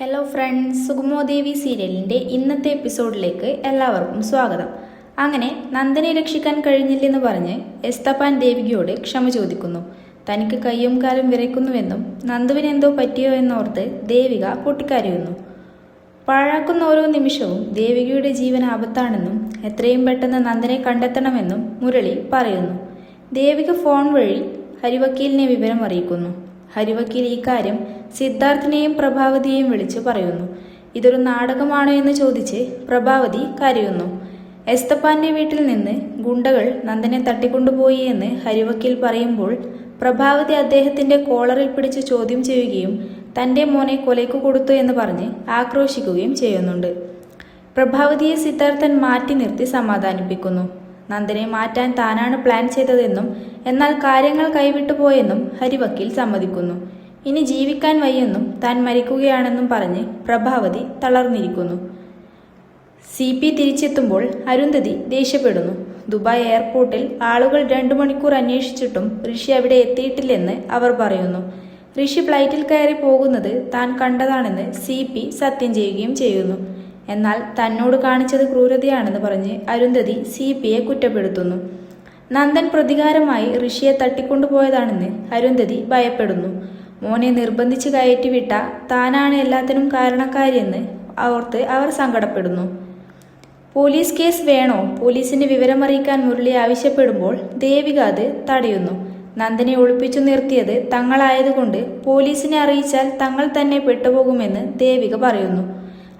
Hello friends, സുഗമോദേവി സീരിയലിൻ്റെ ഇന്നത്തെ എപ്പിസോഡിലേക്ക് എല്ലാവർക്കും സ്വാഗതം. അങ്ങനെ നന്ദനെ രക്ഷിക്കാൻ കഴിഞ്ഞില്ലെന്ന് പറഞ്ഞ് എസ്തപ്പാൻ ദേവികയോട് ക്ഷമ ചോദിക്കുന്നു. തനിക്ക് കയ്യും കാലും വിറയ്ക്കുന്നുവെന്നും നന്ദുവിന് എന്തോ പറ്റിയോ എന്നോർത്ത് ദേവിക പൊട്ടിക്കരയുന്നു. പാഴാക്കുന്ന ഓരോ നിമിഷവും ദേവികയുടെ ജീവൻ ആപത്താണെന്നും എത്രയും പെട്ടെന്ന് നന്ദനെ കണ്ടെത്തണമെന്നും മുരളി പറയുന്നു. ദേവിക ഫോൺ വഴി ഹരിവക്കീലിനെ വിവരം അറിയിക്കുന്നു. ഹരിവക്കീൽ ഈ കാര്യം സിദ്ധാർത്ഥിനെയും പ്രഭാവതിയെയും വിളിച്ച് പറയുന്നു. ഇതൊരു നാടകമാണോ എന്ന് ചോദിച്ച് പ്രഭാവതി കരയുന്നു. എസ്തപ്പാന്റെ വീട്ടിൽ നിന്ന് ഗുണ്ടകൾ നന്ദനെ തട്ടിക്കൊണ്ടുപോയി എന്ന് ഹരിവക്കീൽ പറയുമ്പോൾ പ്രഭാവതി അദ്ദേഹത്തിന്റെ കോളറിൽ പിടിച്ച് ചോദ്യം ചെയ്യുകയും തന്റെ മോനെ കൊലയ്ക്ക് കൊടുത്തു എന്ന് പറഞ്ഞ് ആക്രോശിക്കുകയും ചെയ്യുന്നുണ്ട്. പ്രഭാവതിയെ സിദ്ധാർത്ഥൻ മാറ്റി നിർത്തി സമാധാനിപ്പിക്കുന്നു. നന്ദനെ മാറ്റാൻ താനാണ് പ്ലാൻ ചെയ്തതെന്നും എന്നാൽ കാര്യങ്ങൾ കൈവിട്ടു പോയെന്നും ഹരിവക്കീൽ സമ്മതിക്കുന്നു. ഇനി ജീവിക്കാൻ വയ്യെന്നും താൻ മരിക്കുകയാണെന്നും പറഞ്ഞ് പ്രഭാവതി തളർന്നിരിക്കുന്നു. CP തിരിച്ചെത്തുമ്പോൾ അരുന്ധതി ദേഷ്യപ്പെടുന്നു. ദുബായ് എയർപോർട്ടിൽ ആളുകൾ 2 മണിക്കൂർ അന്വേഷിച്ചിട്ടും ഋഷി അവിടെ എത്തിയിട്ടില്ലെന്ന് അവർ പറയുന്നു. ഋഷി ഫ്ലൈറ്റിൽ കയറി പോകുന്നത് താൻ കണ്ടതാണെന്ന് CP സത്യം ചെയ്യുകയും ചെയ്യുന്നു. എന്നാൽ തന്നോട് കാണിച്ചത് ക്രൂരതയാണെന്ന് പറഞ്ഞ് അരുന്ധതി CPയെ കുറ്റപ്പെടുത്തുന്നു. നന്ദൻ പ്രതികാരമായി ഋഷിയെ തട്ടിക്കൊണ്ടുപോയതാണെന്ന് അരുന്ധതി ഭയപ്പെടുന്നു. മോനെ നിർബന്ധിച്ച് കയറ്റിവിട്ട താനാണ് എല്ലാത്തിനും കാരണക്കാരിയെന്ന് ഓർത്ത് അവർ സങ്കടപ്പെടുന്നു. പോലീസ് കേസ് വേണോ? പോലീസിന് വിവരമറിയിക്കാൻ മുരളി ആവശ്യപ്പെടുമ്പോൾ ദേവിക അത് തടയുന്നു. നന്ദനെ ഒളിപ്പിച്ചു നിർത്തിയത് തങ്ങളായതുകൊണ്ട് പോലീസിനെ അറിയിച്ചാൽ തങ്ങൾ തന്നെ പെട്ടുപോകുമെന്ന് ദേവിക പറയുന്നു.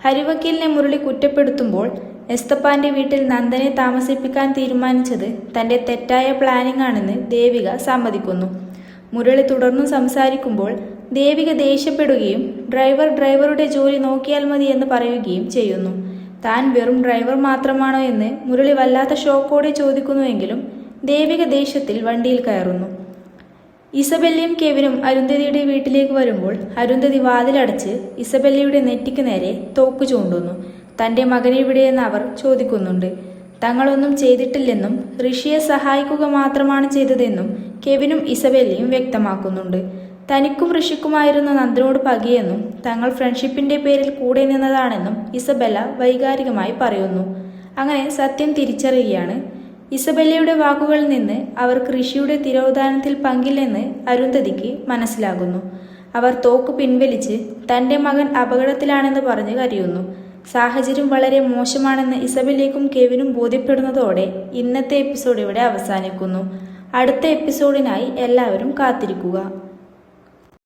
ഹരിവക്കീലിനെ മുരളി കുറ്റപ്പെടുത്തുമ്പോൾ എസ്തപ്പാന്റെ വീട്ടിൽ നന്ദനെ താമസിപ്പിക്കാൻ തീരുമാനിച്ചത് തന്റെ തെറ്റായ പ്ലാനിംഗ് ആണെന്ന് ദേവിക സമ്മതിക്കുന്നു. മുരളി തുടർന്നു സംസാരിക്കുമ്പോൾ ദേവിക ദേഷ്യപ്പെടുകയും ഡ്രൈവറുടെ ജോലി നോക്കിയാൽ മതി എന്ന് പറയുകയും ചെയ്യുന്നു. താൻ വെറും ഡ്രൈവർ മാത്രമാണോ എന്ന് മുരളി വല്ലാത്ത ഷോക്കോടെ ചോദിക്കുന്നുവെങ്കിലും ദേവിക ദേഷ്യത്തിൽ വണ്ടിയിൽ കയറുന്നു. ഇസബെല്ലയും കെവിനും അരുന്ധതിയുടെ വീട്ടിലേക്ക് വരുമ്പോൾ അരുന്ധതി വാതിലടച്ച് ഇസബെല്ലയുടെ നെറ്റിക്ക് നേരെ തോക്ക് ചൂണ്ടുന്നു. തന്റെ മകനെവിടെയെന്ന് അവർ ചോദിക്കുന്നുണ്ട്. തങ്ങളൊന്നും ചെയ്തിട്ടില്ലെന്നും ഋഷിയെ സഹായിക്കുക മാത്രമാണ് ചെയ്തതെന്നും കെവിനും ഇസബെല്ലയും വ്യക്തമാക്കുന്നുണ്ട്. തനിക്കും ഋഷിക്കുമായിരുന്നു നന്ദനോട് പകയെന്നും തങ്ങൾ ഫ്രണ്ട്ഷിപ്പിന്റെ പേരിൽ കൂടെ നിന്നതാണെന്നും ഇസബെല്ല വൈകാരികമായി പറയുന്നു. അങ്ങനെ സത്യം തിരിച്ചറിയുകയാണ്. ഇസബെല്ലയുടെ വാക്കുകളിൽ നിന്ന് അവർക്ക് ഋഷിയുടെ തിരോധാനത്തിൽ പങ്കില്ലെന്ന് അരുന്ധതിക്ക് മനസ്സിലാകുന്നു. അവർ തോക്ക് പിൻവലിച്ച് തന്റെ മകൻ അപകടത്തിലാണെന്ന് പറഞ്ഞ് കരയുന്നു. സാഹചര്യം വളരെ മോശമാണെന്ന് ഇസബെല്ലയ്ക്കും കെവിനും ബോധ്യപ്പെടുന്നതോടെ ഇന്നത്തെ എപ്പിസോഡ് ഇവിടെ അവസാനിക്കുന്നു. അടുത്ത എപ്പിസോഡിനായി എല്ലാവരും കാത്തിരിക്കുക.